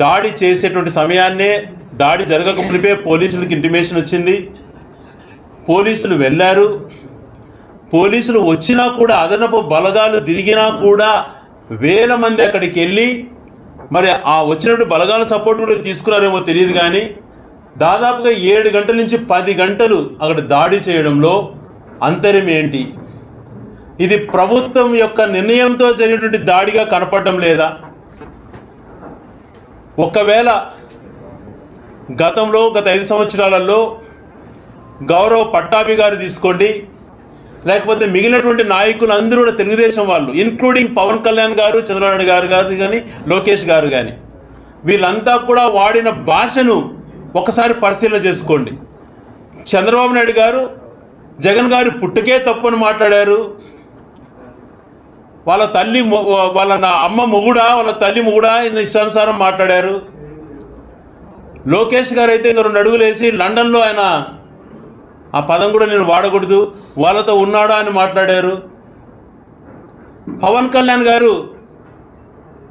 దాడి చేసేటువంటి సమయాన్నే దాడి జరగక మునిపే పోలీసులకు ఇంటిమేషన్ వచ్చింది. పోలీసులు వెళ్ళారు. పోలీసులు వచ్చినా కూడా, అదనపు బలగాలు తిరిగినా కూడా వేల మంది అక్కడికి వెళ్ళి మరి ఆ వచ్చినటువంటి బలగాల సపోర్ట్ కూడా తీసుకున్నారేమో తెలియదు, కానీ దాదాపుగా 7 గంటల నుంచి 10 గంటలు అక్కడ దాడి చేయడంలో అంతరం ఏంటి? ఇది ప్రభుత్వం యొక్క నిర్ణయంతో జరిగినటువంటి దాడిగా కనపడడం లేదా? ఒకవేళ గతంలో గత 5 సంవత్సరాలలో గౌరవ్ పట్టాభి గారు తీసుకోండి, లేకపోతే మిగిలినటువంటి నాయకులు అందరూ కూడా తెలుగుదేశం వాళ్ళు, ఇన్క్లూడింగ్ పవన్ కళ్యాణ్ గారు, చంద్రబాబు గారు కానీ, లోకేష్ గారు కానీ, వీళ్ళంతా కూడా వాడిన భాషను ఒకసారి పరిశీలన చేసుకోండి. చంద్రబాబు నాయుడు గారు జగన్ గారు పుట్టుకే తప్పుని మాట్లాడారు. వాళ్ళ తల్లి అమ్మ మొగుడా, వాళ్ళ తల్లి మొగుడా ఇష్టానుసారం మాట్లాడారు. లోకేష్ గారు అయితే 2 అడుగులు వేసి లండన్లో ఆయన ఆ పదం కూడా నేను వాడకూడదు, వాళ్ళతో ఉన్నాడా అని మాట్లాడారు. పవన్ కళ్యాణ్ గారు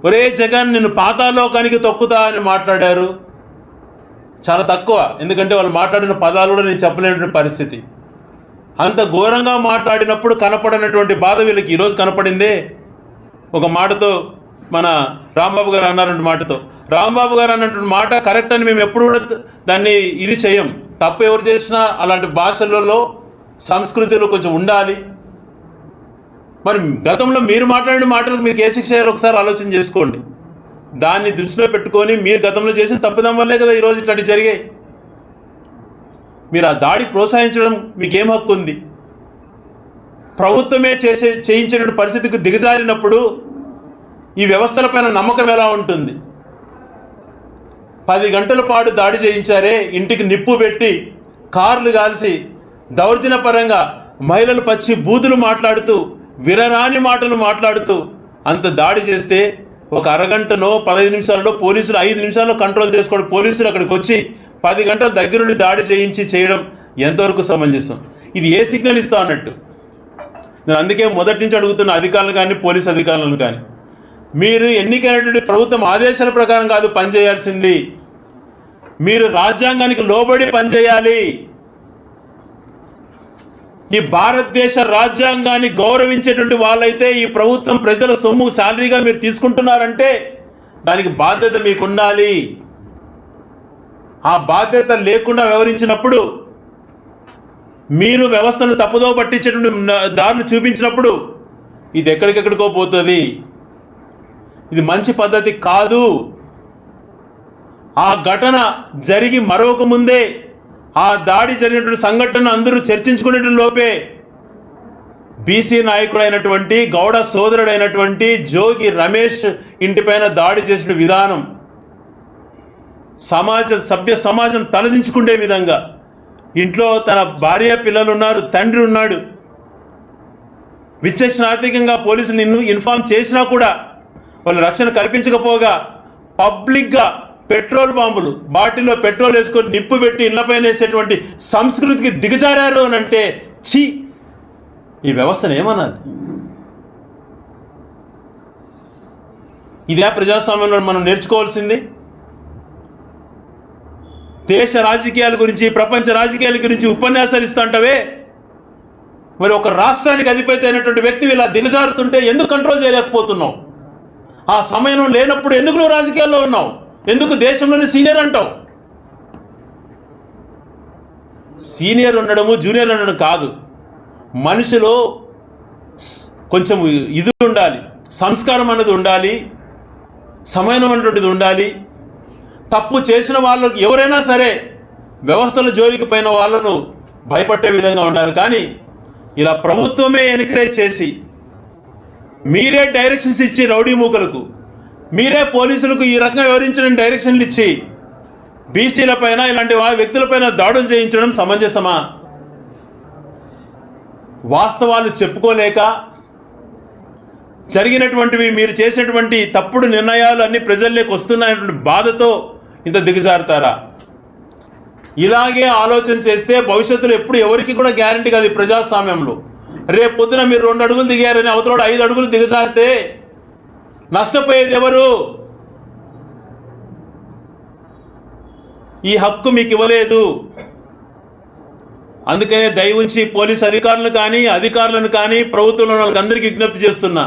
ఒరే జగన్ నిన్ను పాతాళలోకానికి తొక్కుతా అని మాట్లాడారు. చాలా తక్కువ, ఎందుకంటే వాళ్ళు మాట్లాడిన పదాలు కూడా నేను చెప్పలేనటువంటి పరిస్థితి. అంత ఘోరంగా మాట్లాడినప్పుడు కనపడినటువంటి బాధ వీళ్ళకి ఈరోజు కనపడిందే. ఒక మాటతో మన రాంబాబు గారు అన్నారంటే మాటతో, రాంబాబు గారు అన్నటువంటి మాట కరెక్ట్ అని మేము ఎప్పుడు కూడా దాన్ని ఇది చేయం. తప్పు ఎవరు చేసినా అలాంటి భాషలలో సంస్కృతిలో కొంచెం ఉండాలి. మరి గతంలో మీరు మాట్లాడిన మాటలకు మీకు ఏ శిక్ష అయ్యారో ఒకసారి ఆలోచన చేసుకోండి. దాన్ని దృష్టిలో పెట్టుకొని మీరు గతంలో చేసిన తప్పిదం వల్లే కదా ఈరోజు ఇట్లాంటివి జరిగాయి. మీరు ఆ దాడి ప్రోత్సహించడం మీకేం హక్కు ఉంది? ప్రభుత్వమే చేయించిన పరిస్థితికి దిగజారినప్పుడు ఈ వ్యవస్థలపైన నమ్మకం ఎలా ఉంటుంది? 10 గంటల పాటు దాడి చేయించారే, ఇంటికి నిప్పు పెట్టి కార్లు కాల్చి దౌర్జన్యపరంగా మహిళలు పచ్చి బూతులు మాట్లాడుతూ విరరాని మాటలు మాట్లాడుతూ అంత దాడి చేస్తే ఒక అరగంటనో 15 నిమిషాలలో పోలీసులు 5 నిమిషాల్లో కంట్రోల్ చేసుకోవడం, పోలీసులు అక్కడికి వచ్చి 10 గంటల దగ్గరుండి దాడి చేయడం ఎంతవరకు సమంజసం? ఇది ఏ సిగ్నల్ ఇస్తా అన్నట్టు? నేను అందుకే మొదటి నుంచి అడుగుతున్న అధికారులు కానీ, పోలీస్ అధికారులను కానీ, మీరు ఎన్నికైనటువంటి ప్రభుత్వం ఆదేశాల ప్రకారం కాదు పనిచేయాల్సింది, మీరు రాజ్యాంగానికి లోబడి పనిచేయాలి. ఈ భారతదేశ రాజ్యాంగాన్ని గౌరవించేటువంటి వాళ్ళైతే ఈ ప్రభుత్వం ప్రజల సొమ్ము శాలరీగా మీరు తీసుకుంటున్నారంటే దానికి బాధ్యత మీకు ఉండాలి. ఆ బాధ్యత లేకుండా వ్యవహరించినప్పుడు, మీరు వ్యవస్థను తప్పుదో పట్టించేటువంటి దారులు చూపించినప్పుడు ఇది ఎక్కడికెక్కడికో పోతుంది. ఇది మంచి పద్ధతి కాదు. ఆ ఘటన జరిగి మరొక ముందే, ఆ దాడి జరిగినటువంటి సంఘటన అందరూ చర్చించుకునే లోపే బీసీ నాయకుడైనటువంటి గౌడ సోదరుడైనటువంటి జోగి రమేష్ ఇంటిపైన దాడి చేసిన విధానం సభ్య సమాజం తలదించుకునే విధంగా, ఇంట్లో తన భార్య పిల్లలు ఉన్నారు, తండ్రి ఉన్నాడు, విచక్షణాత్మకంగా పోలీసులు ఇన్ఫార్మ్ చేసినా కూడా వాళ్ళు రక్షణ కల్పించకపోగా పబ్లిక్గా పెట్రోల్ బాంబులు, బాటిల్లో పెట్రోల్ వేసుకొని నిప్పు పెట్టి ఇళ్లపైన వేసేటువంటి సంస్కృతికి దిగజారారు అని అంటే ఛీ, ఈ వ్యవస్థను ఏమనాలి? ఇదే ప్రజాస్వామ్యంలో మనం నేర్చుకోవాల్సింది. దేశ రాజకీయాల గురించి, ప్రపంచ రాజకీయాల గురించి ఉపన్యాసాలు ఇస్తుంటావే, మరి ఒక రాష్ట్రానికి అధిపతి అయినటువంటి వ్యక్తి ఇలా దిగజారుతుంటే ఎందుకు కంట్రోల్ చేయలేకపోతున్నావు? ఆ సమయం లేనప్పుడు ఎందుకు నువ్వు రాజకీయాల్లో ఉన్నావు? ఎందుకు దేశంలోనే సీనియర్ అంటావు? సీనియర్ ఉండడము జూనియర్ ఉండడం కాదు, మనిషిలో కొంచెం ఇది ఉండాలి, సంస్కారం అనేది ఉండాలి, సమయం అనేటువంటిది ఉండాలి. తప్పు చేసిన వాళ్ళకు ఎవరైనా సరే వ్యవస్థల జోలికి పోయిన వాళ్ళను భయపట్టే విధంగా ఉండాలి. కానీ ఇలా ప్రభుత్వమే ఎన్కరేజ్ చేసి, మీరే డైరెక్షన్స్ ఇచ్చి రౌడీ మూకలకు, మీరే పోలీసులకు ఈ రకంగా వివరించిన డైరెక్షన్లు ఇచ్చి బీసీల పైన ఇలాంటి వ్యక్తులపైన దాడులు చేయించడం సమంజసమా? వాస్తవాలు చెప్పుకోలేక జరిగినటువంటివి, మీరు చేసినటువంటి తప్పుడు నిర్ణయాలు అన్ని ప్రజల్లోకి వస్తున్నాయటువంటి బాధతో ఇంత దిగజారుతారా? ఇలాగే ఆలోచన చేస్తే భవిష్యత్తులో ఎప్పుడు ఎవరికి కూడా గ్యారంటీ కాదు. ప్రజాస్వామ్యంలో రేపు పొద్దున మీరు 2 అడుగులు దిగారని అవతల 5 అడుగులు దిగజారితే నష్టపోయేది ఎవరు? ఈ హక్కు మీకు ఇవ్వలేదు. అందుకనే దయ ఉంచి పోలీస్ అధికారులను కానీ ప్రభుత్వంలో వాళ్ళకి విజ్ఞప్తి చేస్తున్నా,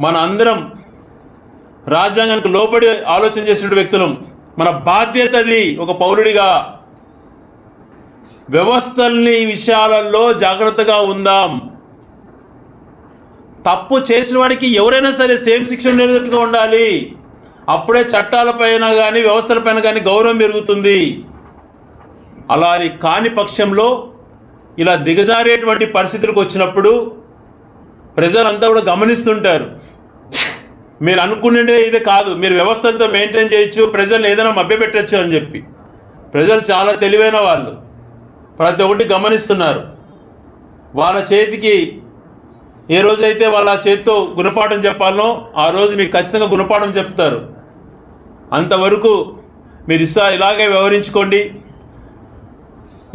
మన అందరం రాజ్యాంగానికి లోబడి ఆలోచన చేసిన వ్యక్తులం. మన బాధ్యత అది ఒక పౌరుడిగా. వ్యవస్థల్ని ఈ విషయాలలో జాగ్రత్తగా ఉందాం. తప్పు చేసిన వాడికి ఎవరైనా సరే సేమ్ శిక్ష ఉండేటట్టుగా ఉండాలి. అప్పుడే చట్టాలపైన కానీ వ్యవస్థలపైన కానీ గౌరవం పెరుగుతుంది. అలా కాని పక్షంలో ఇలా దిగజారేటువంటి పరిస్థితులకు వచ్చినప్పుడు ప్రజలంతా కూడా గమనిస్తుంటారు. మీరు అనుకునేదే ఇదే కాదు, మీరు వ్యవస్థలతో మెయింటైన్ చేయొచ్చు, ప్రజల్ని ఏదైనా మభ్యపెట్టచ్చు అని చెప్పి. ప్రజలు చాలా తెలివైన వాళ్ళు, ప్రతి ఒక్కటి గమనిస్తున్నారు. వాళ్ళ చేతికి ఏ రోజైతే వాళ్ళ చేతితో గుణపాఠం చెప్పాలనో ఆ రోజు మీకు ఖచ్చితంగా గుణపాఠం చెప్తారు. అంతవరకు మీరు ఇలాగే వ్యవహరించుకోండి.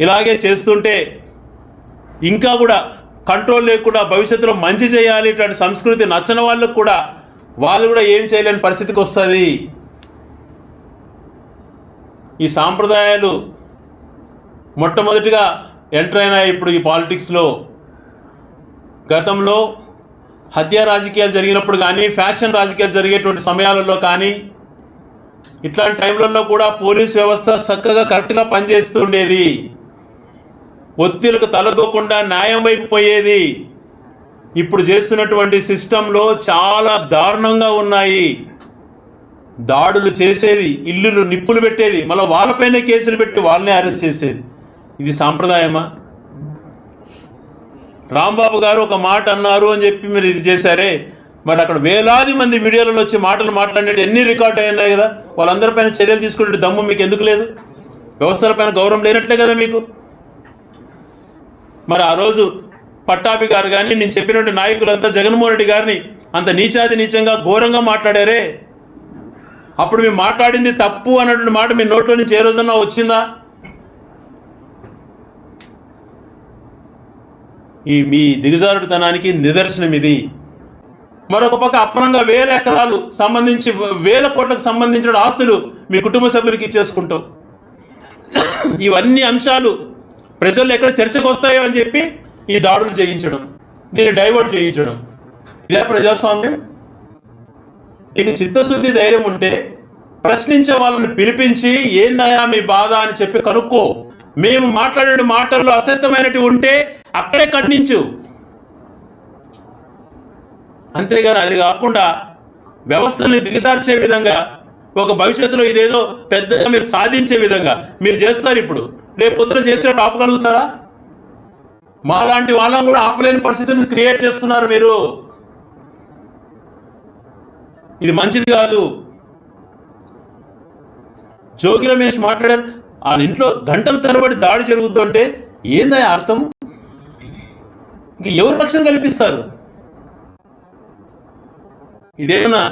ఇలాగే చేస్తుంటే ఇంకా కూడా కంట్రోల్ లేకుండా భవిష్యత్తులో మంచి చేయాలి ఇట్లాంటి సంస్కృతి నచ్చని వాళ్ళకు కూడా వాళ్ళు కూడా ఏం చేయలేని పరిస్థితికి వస్తుంది. ఈ సాంప్రదాయాలు మొట్టమొదటిగా ఎంటర్ అయినాయి ఇప్పుడు ఈ పాలిటిక్స్లో. గతంలో హత్య రాజకీయాలు జరిగినప్పుడు కానీ, ఫ్యాక్షన్ రాజకీయాలు జరిగేటువంటి సమయాలలో కానీ, ఇట్లాంటి టైంలలో కూడా పోలీస్ వ్యవస్థ చక్కగా కరెక్ట్గా పనిచేస్తూ ఉండేది. ఒత్తిళ్లకు తలదోకుండా న్యాయం వైపు పోయేది. ఇప్పుడు చేస్తున్నటువంటి సిస్టంలో చాలా దారుణంగా ఉన్నాయి. దాడులు చేసేది, ఇల్లులు నిప్పులు పెట్టేది, మళ్ళీ వాళ్ళపైనే కేసులు పెట్టి వాళ్ళనే అరెస్ట్ చేసేది. ఇది సాంప్రదాయమా? రాంబాబు గారు ఒక మాట అన్నారు అని చెప్పి మీరు ఇది చేశారే, మరి అక్కడ వేలాది మంది మీడియాలలో వచ్చి మాటలు మాట్లాడినట్టు ఎన్ని రికార్డు అయినాయి కదా. వాళ్ళందరిపైన చర్యలు తీసుకునే దమ్ము మీకు ఎందుకు లేదు? వ్యవస్థలపైన గౌరవం లేనట్లే కదా మీకు. మరి ఆ రోజు పట్టాభి గారు కానీ నేను చెప్పినట్టు నాయకులంతా జగన్మోహన్ రెడ్డి గారిని అంత నీచంగా ఘోరంగా మాట్లాడారే, అప్పుడు మేము మాట్లాడింది తప్పు అన్నటువంటి మాట మీ నోట్లో నుంచి ఏ రోజన్నా వచ్చిందా? మీ దిగజారుడుతనానికి నిదర్శనం ఇది. మరొక పక్క అప్పనంగా 1000 ఎకరాలు సంబంధించి 1000 కోట్లకు సంబంధించిన ఆస్తులు మీ కుటుంబ సభ్యులకి ఇచ్చేసుకుంటాం. ఇవన్నీ అంశాలు ప్రజలు ఎక్కడ చర్చకు వస్తాయో అని చెప్పి ఈ దాడులు చేయించడం, దీన్ని డైవర్ట్ చేయించడం, ఇదే ప్రజాస్వామ్యం? నీకు చిత్తశుద్ధి ధైర్యం ఉంటే ప్రశ్నించే వాళ్ళని పిలిపించి ఏందయ్యా మీ బాధ అని చెప్పి కనుక్కో. మేము మాట్లాడే మాటల్లో అసత్యమైనవి ఉంటే అక్కడే ఖండించు. అంతేగాని అది కాకుండా వ్యవస్థల్ని దిగజార్చే విధంగా, ఒక భవిష్యత్తులో ఇదేదో పెద్దగా మీరు సాధించే విధంగా మీరు చేస్తారు. ఇప్పుడు రేపు పొద్దున చేసేటప్పుడు ఆపగలుగుతారా? మాలాంటి వాళ్ళని కూడా ఆపలేని పరిస్థితిని క్రియేట్ చేస్తున్నారు మీరు. ఇది మంచిది కాదు. జోగి రమేష్ మాట్లాడారు, ఆ ఇంట్లో గంటల తరబడి దాడి జరుగుతుంటే ఏందా అర్థం? ఇంక ఎవరు రక్షణ కల్పిస్తారు? ఇదేమన్నా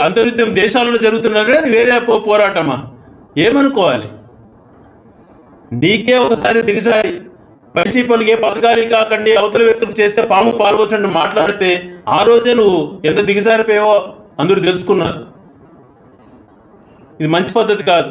అంతర్యుద్ధం దేశాలలో జరుగుతున్నదే, అది వేరే పోరాటమా? ఏమనుకోవాలి? నీకే ఒకసారి దిగజారి వైసీపీలకి ఏ పథకాలు కాకండి అవతల వ్యక్తులు చేస్తే పాము పాల్గొని మాట్లాడితే ఆ రోజే నువ్వు ఎంత దిగజారిపోయావో అందరూ తెలుసుకున్నారు. ఇది మంచి పద్ధతి కాదు.